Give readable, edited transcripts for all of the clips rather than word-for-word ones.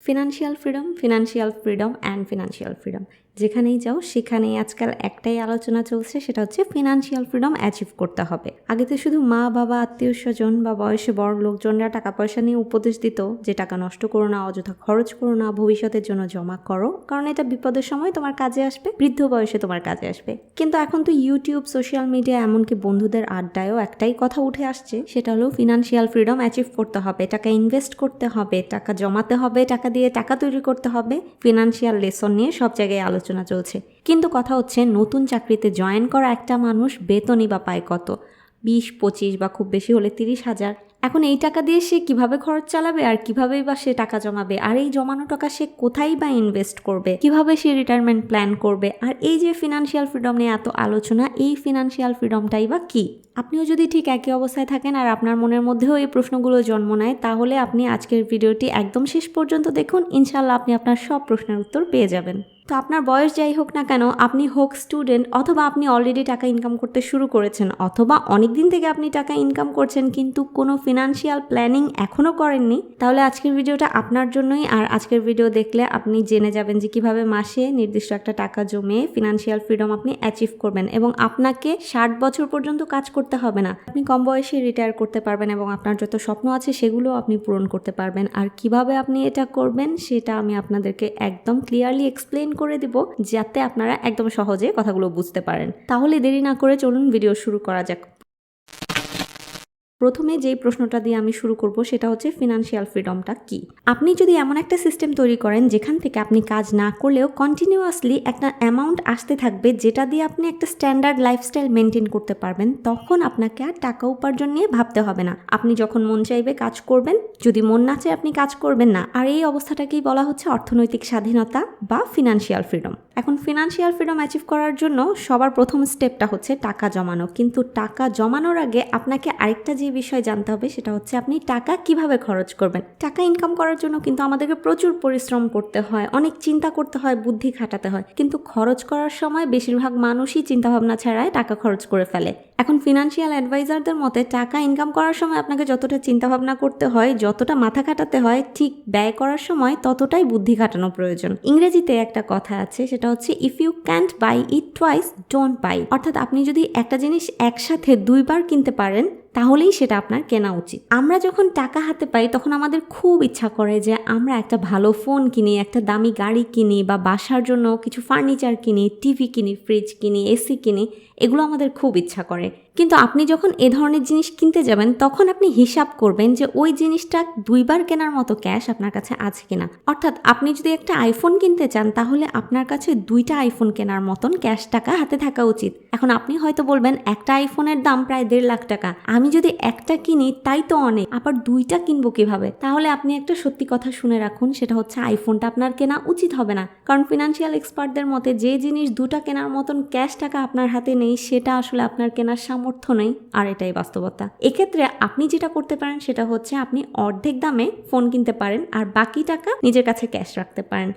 Financial freedom and financial freedom যেখানেই যাও সেখানেই আজকাল একটাই আলোচনা চলছে, সেটা হচ্ছে ফিনান্সিয়াল ফ্রিডম অ্যাচিভ করতে হবে। আগে তো শুধু মা বাবা আত্মীয় স্বজন বা বয়সে বড় লোকজনরা টাকা পয়সা নিয়ে উপদেশ দিত যে টাকা নষ্ট করো না, অযথা খরচ করো না, ভবিষ্যতের জন্য জমা করো, কারণ এটা বিপদের সময় তোমার কাজে আসবে, বৃদ্ধ বয়সে তোমার কাজে আসবে। কিন্তু এখন তো ইউটিউব, সোশ্যাল মিডিয়া, এমনকি বন্ধুদের আড্ডায়ও একটাই কথা উঠে আসছে, সেটা হলো ফিনান্সিয়াল ফ্রিডম অ্যাচিভ করতে হবে, টাকা ইনভেস্ট করতে হবে, টাকা জমাতে হবে, টাকা দিয়ে টাকা তৈরি করতে হবে। ফিনান্সিয়াল লেসন নিয়ে সব জায়গায় আলোচনা চলছে। কিন্তু কথা হচ্ছে, নতুন চাকরিতে জয়েন করা একটা মানুষ বেতনই বা পায় কত? 20-25 বা খুব বেশি হলে 30,000। এখন এই টাকা দিয়ে সে কিভাবে খরচ চালাবে, আর কিভাবেই বা সে টাকা জমাবে, আর এই জমানো টাকা সে কোথায় বা ইনভেস্ট করবে, কিভাবে সে রিটায়ারমেন্ট প্ল্যান করবে? আর এই যে ফিনান্সিয়াল ফ্রিডম নিয়ে এত আলোচনা, এই ফিনান্সিয়াল ফ্রিডমটাই বা কি? আপনিও যদি ঠিক একই অবস্থায় থাকেন আর আপনার মনের মধ্যেও এই প্রশ্নগুলো জন্ম নেয়, তাহলে আপনি আজকের ভিডিওটি একদম শেষ পর্যন্ত দেখুন। ইনশাল্লাহ আপনি আপনার সব প্রশ্নের উত্তর পেয়ে যাবেন। তো আপনার বয়স যাই হোক না কেন, আপনি হোক স্টুডেন্ট, অথবা আপনি অলরেডি টাকা ইনকাম করতে শুরু করেছেন, অথবা অনেক দিন থেকে আপনি টাকা ইনকাম করছেন কিন্তু কোনো ফিনান্সিয়াল প্ল্যানিং এখনও করেননি, তাহলে আজকের ভিডিওটা আপনার জন্যই। আর আজকের ভিডিও দেখলে আপনি জেনে যাবেন যে কিভাবে মাসে নির্দিষ্ট একটা টাকা জমে ফিনান্সিয়াল ফ্রিডম আপনি অ্যাচিভ করবেন, এবং আপনাকে 60 বছর পর্যন্ত কাজ করতে হবে না। আপনি কম বয়সে রিটায়ার করতে পারবেন এবং আপনার যত স্বপ্ন আছে সেগুলো আপনি পূরণ করতে পারবেন। আর কিভাবে আপনি এটা করবেন সেটা আমি আপনাদেরকে একদম ক্লিয়ারলি এক্সপ্লেন করে দিব, যাতে আপনারা একদম সহজে কথাগুলো বুঝতে পারেন। তাহলে দেরি না করে চলুন ভিডিও শুরু করা যাক। প্রথমে যেই প্রশ্নটা দিয়ে আমি শুরু করব সেটা হচ্ছে ফিনান্সিয়াল ফ্রিডমটা কি। আপনি যদি এমন একটা সিস্টেম তৈরি করেন যেখান থেকে আপনি কাজ না করলেও কন্টিনিউয়াসলি একটা অ্যামাউন্ট আসতে থাকবে, যেটা দিয়ে আপনি একটা স্ট্যান্ডার্ড লাইফস্টাইল মেনটেন করতে পারবেন, তখন আপনাকে আর টাকা উপার্জন নিয়ে ভাবতে হবে না। আপনি যখন মন চাইবে কাজ করবেন, যদি মন না চায় আপনি কাজ করবেন না। আর এই অবস্থাটাকেই বলা হচ্ছে অর্থনৈতিক স্বাধীনতা বা ফিনান্সিয়াল ফ্রিডম। এখন ফিনান্সিয়াল ফ্রিডম অ্যাচিভ করার জন্য সবার প্রথম স্টেপটা হচ্ছে টাকা জমানো। কিন্তু টাকা জমানোর আগে আপনাকে আরেকটা যে বিষয় জানতে হবে সেটা হচ্ছে আপনি টাকা কিভাবে খরচ করবেন। টাকা ইনকাম করার জন্য কিন্তু আমাদেরকে প্রচুর পরিশ্রম করতে হয়, অনেক চিন্তা করতে হয়, বুদ্ধি খাটাতে হয়, কিন্তু খরচ করার সময় বেশিরভাগ মানুষই চিন্তাভাবনা ছাড়াই টাকা খরচ করে ফেলে। এখন ফিনান্সিয়াল অ্যাডভাইজারদের মতে টাকা ইনকাম করার সময় আপনাকে যতটা চিন্তাভাবনা করতে হয়, যতটা মাথা খাটাতে হয়, ঠিক ব্যয় করার সময় ততটাই বুদ্ধি খাটানো প্রয়োজন। ইংরেজিতে একটা কথা আছে, সেটা হচ্ছে if you can't buy it twice don't buy. অর্থাৎ আপনি যদি একটা জিনিস একসাথে 2বার কিনতে পারেন তাহলেই সেটা আপনার কেনা উচিত। আমরা যখন টাকা হাতে পাই তখন আমাদের খুব ইচ্ছা করে যে আমরা একটা ভালো ফোন কিনি, একটা দামি গাড়ি কিনি, বা বাসার জন্য কিছু ফার্নিচার কিনি, টিভি কিনি, ফ্রিজ কিনি, এসি কিনি, এগুলো আমাদের খুব ইচ্ছা করে। কিন্তু আপনি যখন এ ধরনের জিনিস কিনতে যাবেন তখন আপনি হিসাব করবেন যে ওই জিনিসটা 2বার কেনার মতো ক্যাশ আপনার কাছে আছে কিনা। অর্থাৎ আপনি যদি একটা আইফোন কিনতে চান তাহলে আপনার কাছে 2টা আইফোন কেনার মতন ক্যাশ টাকা হাতে থাকা উচিত। এখন আপনি হয়তো বলবেন একটা আইফোনের দাম প্রায় 1.5 লাখ টাকা, আমি যদি একটা কিনি তাই তো অনেক, আবার 2টা কিনবো কিভাবে? তাহলে আপনি একটা সত্যি কথা শুনে রাখুন, সেটা হচ্ছে আইফোনটা আপনার কেনা উচিত হবে না। কারণ ফিনান্সিয়াল এক্সপার্টদের মতে যে জিনিস 2টা কেনার মতন ক্যাশ টাকা আপনার হাতে নেই সেটা আসলে আপনার কেনার সামর্থ্য নেই, আর এটাই বাস্তবতা। এক্ষেত্রে আপনি যেটা করতে পারেন সেটা হচ্ছে আপনি অর্ধেক দামে ফোন কিনতে পারেন আর বাকি টাকা নিজের কাছে ক্যাশ রাখতে পারেন।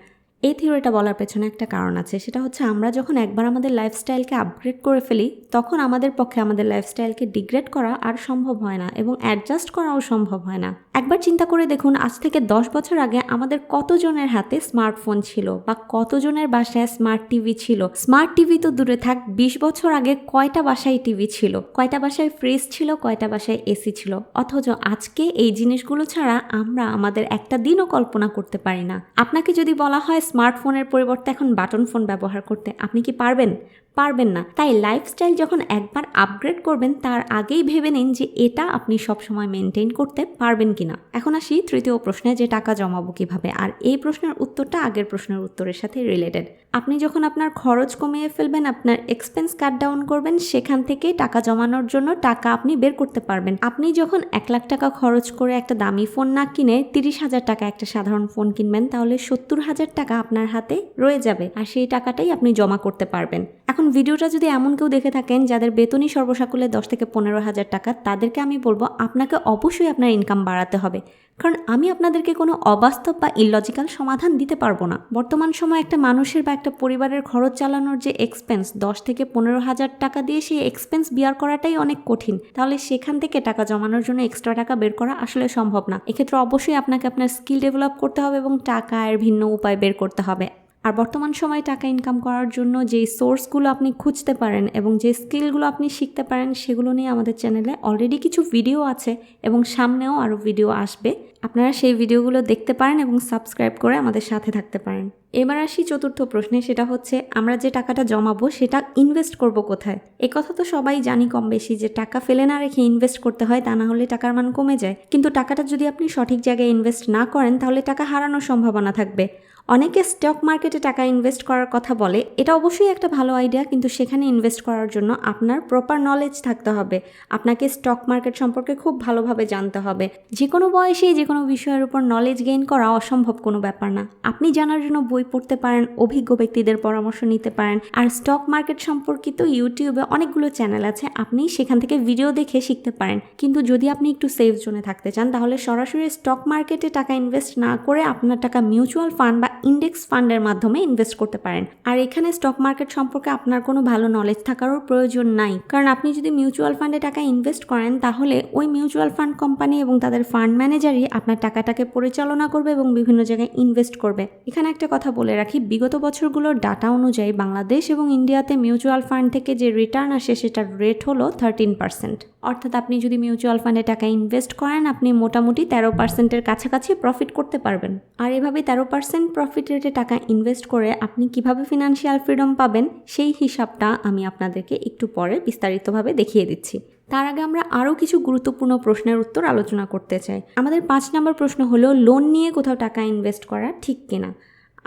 এই থিওরিটা বলার পেছনে একটা কারণ আছে, সেটা হচ্ছে আমরা যখন একবার আমাদের লাইফস্টাইলকে আপগ্রেড করে ফেলি তখন আমাদের পক্ষে আমাদের লাইফস্টাইলকে ডিগ্রেড করা আর সম্ভব হয় না, এবং অ্যাডজাস্ট করাও সম্ভব হয় না। একবার চিন্তা করে দেখুন, আজ থেকে 10 বছর আগে আমাদের কতজনের হাতে স্মার্টফোন ছিল, বা কতজনের বাসায় স্মার্ট টিভি ছিল। স্মার্ট টিভি তো দূরে থাক, 20 বছর আগে কয়টা বাসায় টিভি ছিল, কয়টা বাসায় ফ্রিজ ছিল, কয়টা বাসায় এসি ছিল। অথচ আজকে এই জিনিসগুলো ছাড়া আমরা আমাদের একটা দিনও কল্পনা করতে পারি না। আপনাকে যদি বলা হয় স্মার্টফোনের পরিবর্তে এখন বাটন ফোন ব্যবহার করতে, আপনি কি পারবেন? পারবেন না। তাই লাইফস্টাইল যখন একবার আপগ্রেড করবেন তার আগেই ভেবে নিন যে এটা আপনি সবসময় মেনটেন করতে পারবেন কিনা। এখন আসি তৃতীয় প্রশ্নে, যে টাকা জমাবো কিভাবে। আর এই প্রশ্নের উত্তরটা আগের প্রশ্নের উত্তরের সাথে রিলেটেড। আপনি যখন আপনার খরচ কমিয়ে ফেলবেন, আপনার এক্সপেন্স কাট ডাউন করবেন, সেখান থেকে টাকা জমানোর জন্য টাকা আপনি বের করতে পারবেন। আপনি যখন 1 লাখ টাকা খরচ করে একটা দামি ফোন না কিনে 30,000 টাকা একটা সাধারণ ফোন কিনবেন, তাহলে 70,000 টাকা আপনার হাতে রয়ে যাবে আর সেই টাকাটাই আপনি জমা করতে পারবেন। এখন ভিডিওটা যদি এমন কেউ দেখে থাকেন যাদের বেতনই সর্বসাকুল্যে 10 থেকে 15,000 টাকা, তাদেরকে আমি বলবো আপনাকে অবশ্যই আপনার ইনকাম বাড়াতে হবে, কারণ আমি আপনাদেরকে কোনো অবাস্তব বা ইলজিক্যাল সমাধান দিতে পারবো না। বর্তমান সময়ে একটা মানুষের বা একটা পরিবারের খরচ চালানোর যে এক্সপেন্স 10 থেকে 15,000 টাকা দিয়ে সেই এক্সপেন্স বিয়ার করাটাই অনেক কঠিন, তাহলে সেখান থেকে টাকা জমানোর জন্য এক্সট্রা টাকা বের করা আসলে সম্ভব না। এক্ষেত্রে অবশ্যই আপনাকে আপনার স্কিল ডেভেলপ করতে হবে এবং টাকা এর ভিন্ন উপায় বের করতে হবে। আর বর্তমান সময়ে টাকা ইনকাম করার জন্য যেই সোর্সগুলো আপনি খুঁজতে পারেন এবং যে স্কিলগুলো আপনি শিখতে পারেন সেগুলো নিয়ে আমাদের চ্যানেলে অলরেডি কিছু ভিডিও আছে এবং সামনেও আরও ভিডিও আসবে। আপনারা সেই ভিডিওগুলো দেখতে পারেন এবং সাবস্ক্রাইব করে আমাদের সাথে থাকতে পারেন। এবার আসি চতুর্থ প্রশ্নে, সেটা হচ্ছে আমরা যে টাকাটা জমাবো সেটা ইনভেস্ট করব কোথায়। কথা তো সবাই জানি কম বেশি যে টাকা ফেলে না রেখে ইনভেস্ট করতে হয়, তা না হলে টাকার মান কমে যায়। কিন্তু টাকাটা যদি আপনি সঠিক জায়গায় ইনভেস্ট না করেন তাহলে টাকা হারানোর সম্ভাবনা থাকবে। অনেকে স্টক মার্কেটে টাকা ইনভেস্ট করার কথা বলে, এটা অবশ্যই একটা ভালো আইডিয়া, কিন্তু সেখানে ইনভেস্ট করার জন্য আপনার প্রপার নলেজ থাকতে হবে। আপনাকে স্টক মার্কেট সম্পর্কে খুব ভালোভাবে জানতে হবে। যে কোনো বয়সেই যে কোনো বিষয়ের উপর নলেজ গেইন করা অসম্ভব কোনো ব্যাপার না। আপনি জানার জন্য বই পড়তে পারেন, অভিজ্ঞ ব্যক্তিদের পরামর্শ নিতে পারেন, আর স্টক মার্কেট সম্পর্কিত ইউটিউবে অনেকগুলো চ্যানেল আছে, আপনি সেখান থেকে ভিডিও দেখে শিখতে পারেন। কিন্তু যদি আপনি একটু সেফ জোনে থাকতে চান তাহলে সরাসরি স্টক মার্কেটে টাকা ইনভেস্ট না করে আপনার টাকা মিউচুয়াল ফান্ড বা ইন্ডেক্স ফান্ডের মাধ্যমে ইনভেস্ট করতে পারেন। আর এখানে স্টক মার্কেট সম্পর্কে আপনার কোনো ভালো নলেজ থাকারও প্রয়োজন নাই, কারণ আপনি যদি মিউচুয়াল ফান্ডে টাকা ইনভেস্ট করেন তাহলে ওই মিউচুয়াল ফান্ড কোম্পানি এবং তাদের ফান্ড ম্যানেজারই আপনার টাকাটাকে পরিচালনা করবে এবং বিভিন্ন জায়গায় ইনভেস্ট করবে। এখানে একটা কথা বলে রাখি, বিগত বছরগুলোর ডাটা অনুযায়ী বাংলাদেশ এবং ইন্ডিয়াতে মিউচুয়াল ফান্ড থেকে যে রিটার্ন আসে সেটার রেট হলো 13%। অর্থাৎ আপনি যদি মিউচুয়াল ফান্ডে টাকা ইনভেস্ট করেন আপনি মোটামুটি 13%-এর কাছাকাছি প্রফিট করতে পারবেন। আর এভাবে 13% প্রফিট রেটে টাকা ইনভেস্ট করে আপনি কিভাবে ফিনান্সিয়াল ফ্রিডম পাবেন সেই হিসাবটা আমি আপনাদেরকে একটু পরে বিস্তারিতভাবে দেখিয়ে দিচ্ছি। তার আগে আমরা আরও কিছু গুরুত্বপূর্ণ প্রশ্নের উত্তর আলোচনা করতে চাই। আমাদের 5 নম্বর প্রশ্ন হলো, লোন নিয়ে কোথাও টাকা ইনভেস্ট করা ঠিক কিনা।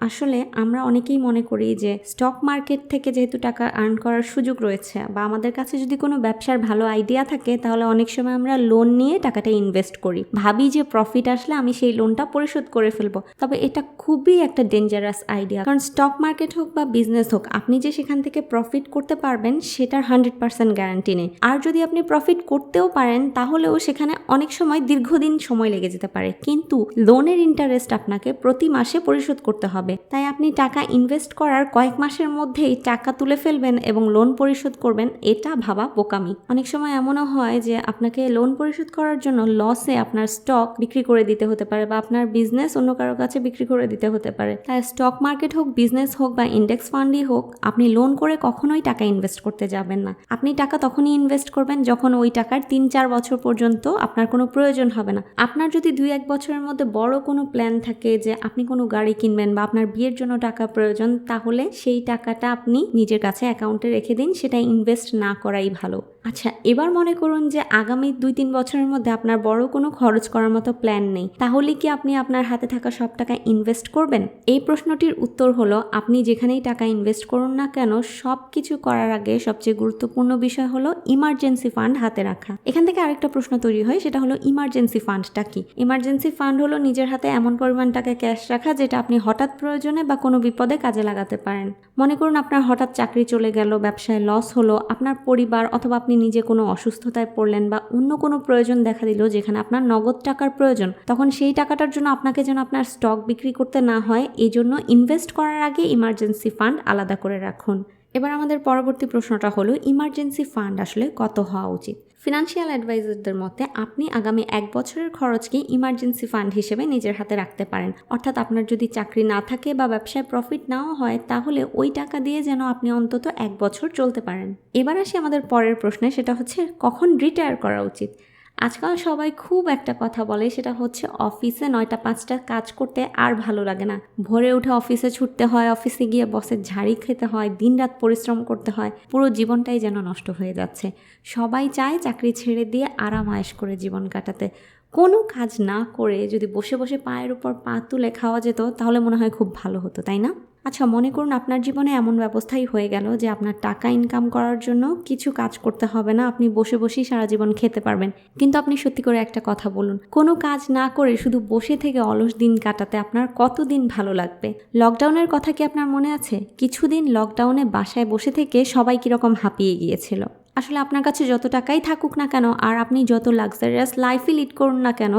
আসলে আমরা অনেকেই মনে করি যে স্টক মার্কেট থেকে যেহেতু টাকা আর্ন করার সুযোগ রয়েছে বা আমাদের কাছে যদি কোনো ব্যবসার ভালো আইডিয়া থাকে তাহলে অনেক সময় আমরা লোন নিয়ে টাকাটা ইনভেস্ট করি, ভাবি যে প্রফিট আসলে আমি সেই লোনটা পরিশোধ করে ফেলবো। তবে এটা খুবই একটা ডেঞ্জারাস আইডিয়া, কারণ স্টক মার্কেট হোক বা বিজনেস হোক, আপনি যে সেখান থেকে প্রফিট করতে পারবেন সেটার 100% গ্যারান্টি নেই। আর যদি আপনি প্রফিট করতেও পারেন তাহলেও সেখানে অনেক সময় দীর্ঘদিন সময় লেগে যেতে পারে, কিন্তু লোনের ইন্টারেস্ট আপনাকে প্রতি মাসে পরিশোধ করতে হবে। তাই আপনি টাকা ইনভেস্ট করার কয়েক মাসের মধ্যেই টাকা তুলে ফেলবেন এবং লোন পরিশোধ করবেন, এটা ভাবা বোকামি। অনেক সময় এমনও হয় যে আপনাকে লোন পরিশোধ করার জন্য লসে আপনার স্টক বিক্রি করে দিতে হতে পারে বা আপনার বিজনেস অন্য কারো কাছে বিক্রি করে দিতে হতে পারে। তাই স্টক মার্কেট হোক, বিজনেস হোক বা ইন্ডেক্স ফান্ডই হোক, আপনি লোন করে কখনোই টাকা ইনভেস্ট করতে যাবেন না। আপনি টাকা তখনই ইনভেস্ট করবেন যখন ওই টাকার 3-4 বছর পর্যন্ত আপনার কোনো প্রয়োজন হবে না। আপনার যদি 2-1 বছরের মধ্যে বড় কোনো প্ল্যান থাকে যে আপনি কোনো গাড়ি কিনবেন বা আপনার বিয়ের জন্য টাকা প্রয়োজন, তাহলে সেই টাকাটা আপনি নিজের কাছে অ্যাকাউন্টে রেখে দিন, সেটা ইনভেস্ট না করাই ভালো। আচ্ছা, এবার মনে করুন যে আগামী 2-3 বছরের মধ্যে আপনার বড় কোনো খরচ করার মতো প্ল্যান নেই, তাহলে কি আপনি আপনার হাতে থাকা সব টাকা ইনভেস্ট করবেন? এই প্রশ্নটির উত্তর হলো, আপনি যেখানেই টাকা ইনভেস্ট করুন না কেন সব কিছু করার আগে সবচেয়ে গুরুত্বপূর্ণ বিষয় হলো ইমার্জেন্সি ফান্ড হাতে রাখা। এখান থেকে আরেকটা প্রশ্ন তৈরি হয়, সেটা হলো ইমার্জেন্সি ফান্ডটা কি? ইমার্জেন্সি ফান্ড হলো নিজের হাতে এমন পরিমাণ টাকা ক্যাশ রাখা যেটা আপনি হঠাৎ প্রয়োজনে বা কোনো বিপদে কাজে লাগাতে পারেন। মনে করুন আপনার হঠাৎ চাকরি চলে গেল, ব্যবসায় লস হলো, আপনার পরিবার অথবা আপনি নিজে কোনো অসুস্থতায় পড়লেন বা অন্য কোনো প্রয়োজন দেখা দিল যেখানে আপনার নগদ টাকার প্রয়োজন, তখন সেই টাকাটার জন্য আপনাকে যেন আপনার স্টক বিক্রি করতে না হয়, এই জন্য ইনভেস্ট করার আগে ইমার্জেন্সি ফান্ড আলাদা করে রাখুন। এবার আমাদের পরবর্তী প্রশ্নটা হলো, ইমার্জেন্সি ফান্ড আসলে কত হওয়া উচিত? ফিনান্সিয়াল অ্যাডভাইজারদের মতে আপনি আগামী 1 বছরের খরচকে ইমার্জেন্সি ফান্ড হিসেবে নিজের হাতে রাখতে পারেন। অর্থাৎ আপনার যদি চাকরি না থাকে বা ব্যবসায় প্রফিট নাও হয় তাহলে ওই টাকা দিয়ে যেন আপনি অন্তত 1 বছর চলতে পারেন। এবার আসি আমাদের পরের প্রশ্নে, সেটা হচ্ছে কখন রিটায়ার করা উচিত। আজকাল সবাই খুব একটা কথা বলে, সেটা হচ্ছে অফিসে 9টা 5টা কাজ করতে আর ভালো লাগে না। ভোরে উঠে অফিসে ছুটতে হয়, অফিসে গিয়ে বসের ঝাড়ি খেতে হয়, দিনরাত পরিশ্রম করতে হয়, পুরো জীবনটাই যেন নষ্ট হয়ে যাচ্ছে। সবাই চায় চাকরি ছেড়ে দিয়ে আরাম আয়েশ করে জীবন কাটাতে। কোনো কাজ না করে যদি বসে বসে পায়ের উপর পা তুলে খাওয়া যেত তাহলে মনে হয় খুব ভালো হতো, তাই না? আচ্ছা, মনে করুন আপনার জীবনে এমন ব্যবস্থাই হয়ে গেল যে আপনার টাকা ইনকাম করার জন্য কিছু কাজ করতে হবে না, আপনি বসে বসেই সারা জীবন খেতে পারবেন। কিন্তু আপনি সত্যি করে একটা কথা বলুন, কোনো কাজ না করে শুধু বসে থেকে অলস দিন কাটাতে আপনার কতদিন ভালো লাগবে? লকডাউনের কথা কি আপনার মনে আছে? কিছুদিন লকডাউনে বাসায় বসে থেকে সবাই কীরকম হাঁপিয়ে গিয়েছিল। আসলে আপনার কাছে যত টাকাই থাকুক না কেন আর আপনি যত লাক্সারিয়াস লাইফই লিড করুন না কেন,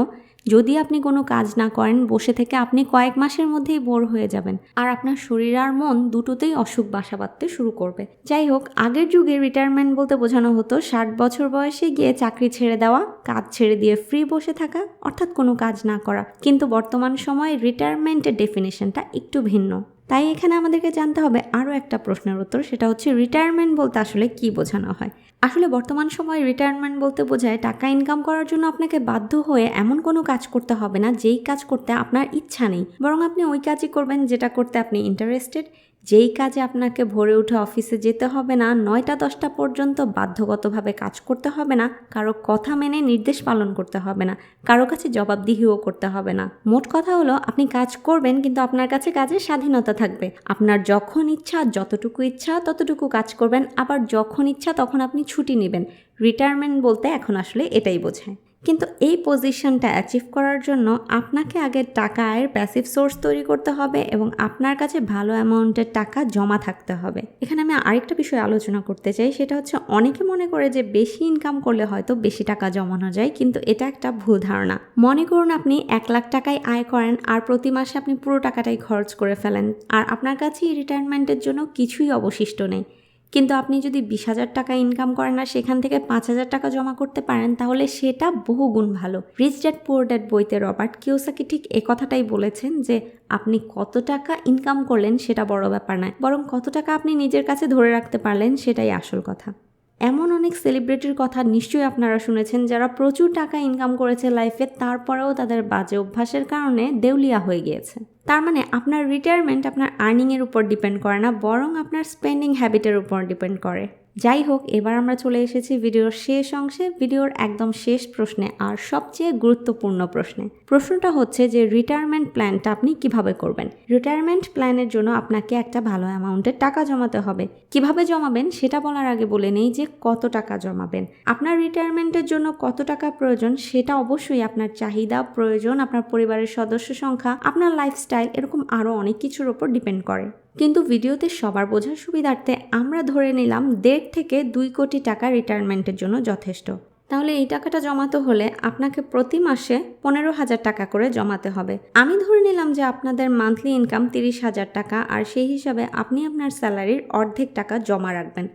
যদি আপনি কোনো কাজ না করেন, বসে থেকে আপনি কয়েক মাসের মধ্যেই বোর হয়ে যাবেন আর আপনার শরীর আর মন দুটোতেই অসুখ বাসা বাঁধতে শুরু করবে। যাই হোক, আগের যুগে রিটায়ারমেন্ট বলতে বোঝানো হতো 60 বছর বয়সে গিয়ে চাকরি ছেড়ে দেওয়া, কাজ ছেড়ে দিয়ে ফ্রি বসে থাকা, অর্থাৎ কোনো কাজ না করা। কিন্তু বর্তমান সময়ে রিটায়ারমেন্টের ডেফিনেশনটা একটু ভিন্ন। তাই এখানে আমাদেরকে জানতে হবে আরও একটা প্রশ্নের উত্তর, সেটা হচ্ছে রিটায়ারমেন্ট বলতে আসলে কি বোঝানো হয়। আসলে বর্তমান সময়ে রিটায়ারমেন্ট বলতে বোঝায় টাকা ইনকাম করার জন্য আপনাকে বাধ্য হয়ে এমন কোনো কাজ করতে হবে না যেই কাজ করতে আপনার ইচ্ছা নেই, বরং আপনি ওই কাজই করবেন যেটা করতে আপনি ইন্টারেস্টেড। যেই কাজে আপনাকে ভোরে উঠে অফিসে যেতে হবে না, 9টা-10টা পর্যন্ত বাধ্যগতভাবে কাজ করতে হবে না, কারো কথা মেনে নির্দেশ পালন করতে হবে না, কারো কাছে জবাবদিহিও করতে হবে না। মোট কথা হলো, আপনি কাজ করবেন কিন্তু আপনার কাছে কাজের স্বাধীনতা থাকবে। আপনার যখন ইচ্ছা, যতটুকু ইচ্ছা ততটুকু কাজ করবেন, আবার যখন ইচ্ছা তখন আপনি ছুটি নেবেন। রিটায়ারমেন্ট বলতে এখন আসলে এটাই বোঝায়। কিন্তু এই পজিশনটা অ্যাচিভ করার জন্য আপনাকে আগে টাকা আয়ের প্যাসিভ সোর্স তৈরি করতে হবে এবং আপনার কাছে ভালো অ্যামাউন্টের টাকা জমা থাকতে হবে। এখানে আমি আরেকটা বিষয় আলোচনা করতে চাই, সেটা হচ্ছে অনেকে মনে করে যে বেশি ইনকাম করলে হয়তো বেশি টাকা জমানো যায়, কিন্তু এটা একটা ভুল ধারণা। মনে করুন আপনি 1 লাখ টাকায় আয় করেন আর প্রতি মাসে আপনি পুরো টাকাটাই খরচ করে ফেলেন আর আপনার কাছেই রিটায়ারমেন্টের জন্য কিছুই অবশিষ্ট নেই। কিন্তু আপনি যদি 20,000 টাকা ইনকাম করেন আর সেখান থেকে 5,000 টাকা জমা করতে পারেন, তাহলে সেটা বহুগুণ ভালো। রিচ ড্যাড পুয়ার ড্যাড বইতে রবার্ট কিওসাকি ঠিক এ কথাটাই বলেছেন যে আপনি কত টাকা ইনকাম করলেন সেটা বড় ব্যাপার নয়, বরং কত টাকা আপনি নিজের কাছে ধরে রাখতে পারলেন সেটাই আসল কথা। এমন অনেক সেলিব্রিটির কথা নিশ্চয়ই আপনারা শুনেছেন যারা প্রচুর টাকা ইনকাম করেছে লাইফে, তারপরেও তাদের বাজে অভ্যাসের কারণে দেউলিয়া হয়ে গিয়েছে। তার মানে আপনার রিটায়ারমেন্ট আপনার আর্নিংয়ের উপর ডিপেন্ড করে না, বরং আপনার স্পেন্ডিং হ্যাবিটের উপর ডিপেন্ড করে। যাই হোক, এবার আমরা চলে এসেছি ভিডিওর শেষ অংশে, ভিডিওর একদম শেষ প্রশ্নে আর সবচেয়ে গুরুত্বপূর্ণ প্রশ্নে। প্রশ্নটা হচ্ছে যে রিটায়ারমেন্ট প্ল্যানটা আপনি কিভাবে করবেন। রিটায়ারমেন্ট প্ল্যানের জন্য আপনাকে একটা ভালো অ্যামাউন্টের টাকা জমাতে হবে। কিভাবে জমাবেন সেটা বলার আগে বলে নেই যে কত টাকা জমাবেন। আপনার রিটায়ারমেন্টের জন্য কত টাকা প্রয়োজন সেটা অবশ্যই আপনার চাহিদা, প্রয়োজন, আপনার পরিবারের সদস্য সংখ্যা, আপনার লাইফস্টাইল, এরকম আরও অনেক কিছুর ওপর ডিপেন্ড করে। কিন্তু ভিডিওতে সবার বোঝার সুবিধার্থে আমরা ধরে নিলাম 1.5 থেকে 2 কোটি টাকা রিটায়ারমেন্টের জন্য যথেষ্ট। তাহলে এই টাকাটা জমাতে হলে আপনাকে প্রতি মাসে 15,000 টাকা করে জমাতে হবে। আমি ধরে নিলাম যে আপনাদের মান্থলি ইনকাম 30,000 টাকা আর সেই হিসাবে আপনি আপনার স্যালারির অর্ধেক টাকা জমা রাখবেন।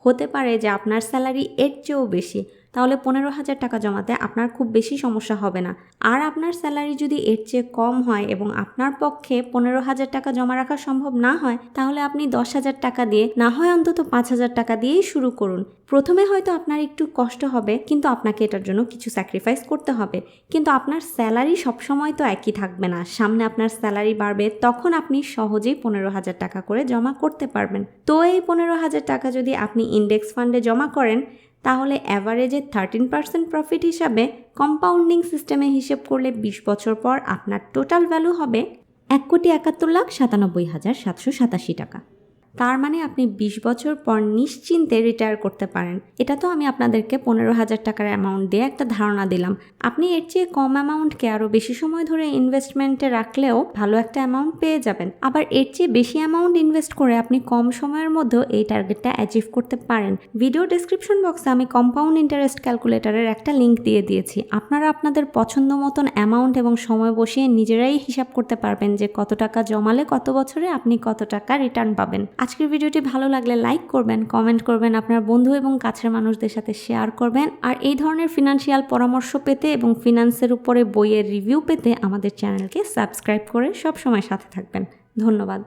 হতে পারে যে আপনার স্যালারি এর চেয়েও বেশি, তাহলে 15,000 টাকা জমাতে আপনার খুব বেশি সমস্যা হবে না। আর আপনার স্যালারি যদি এর চেয়ে কম হয় এবং আপনার পক্ষে 15,000 টাকা জমা রাখা সম্ভব না হয়, তাহলে আপনি 10,000 টাকা দিয়ে, না হয় অন্তত 5,000 টাকা দিয়েই শুরু করুন। প্রথমে হয়তো আপনার একটু কষ্ট হবে, কিন্তু আপনাকে এটার জন্য কিছু স্যাক্রিফাইস করতে হবে। কিন্তু আপনার স্যালারি সবসময় তো একই থাকবে না, সামনে আপনার স্যালারি বাড়বে, তখন আপনি সহজেই 15,000 টাকা করে জমা করতে পারবেন। তো এই 15,000 টাকা যদি আপনি ইন্ডেক্স ফান্ডে জমা করেন, তাহলে অ্যাভারেজে 13% প্রফিট হিসাবে কম্পাউন্ডিং সিস্টেমে হিসেব করলে 20 বছর পর আপনার টোটাল ভ্যালু হবে 1,71,97,787 টাকা। তার মানে আপনি 20 বছর পর নিশ্চিন্তে রিটায়ার করতে পারেন। এটা তো আমি আপনাদেরকে 15,000 টাকার অ্যামাউন্ট দিয়ে একটা ধারণা দিলাম। আপনি এর চেয়ে কম অ্যামাউন্টকে আরও বেশি সময় ধরে ইনভেস্টমেন্টে রাখলেও ভালো একটা অ্যামাউন্ট পেয়ে যাবেন। আবার এর চেয়ে বেশি অ্যামাউন্ট ইনভেস্ট করে আপনি কম সময়ের মধ্যেও এই টার্গেটটা অ্যাচিভ করতে পারেন। ভিডিও ডেসক্রিপশন বক্সে আমি কম্পাউন্ড ইন্টারেস্ট ক্যালকুলেটরের একটা লিঙ্ক দিয়ে দিয়েছি। আপনারা আপনাদের পছন্দ মতন অ্যামাউন্ট এবং সময় বসিয়ে নিজেরাই হিসাব করতে পারবেন যে কত টাকা জমালে কত বছরে আপনি কত টাকা রিটার্ন পাবেন। আজকের ভিডিওটি ভালো লাগলে লাইক করবেন, কমেন্ট করবেন, আপনার বন্ধু এবং কাছের মানুষদের সাথে শেয়ার করবেন। আর এই ধরনের ফিনান্সিয়াল পরামর্শ পেতে এবং ফিনান্সের উপরে বইয়ের রিভিউ পেতে আমাদের চ্যানেলকে সাবস্ক্রাইব করে সবসময় সাথে থাকবেন। ধন্যবাদ।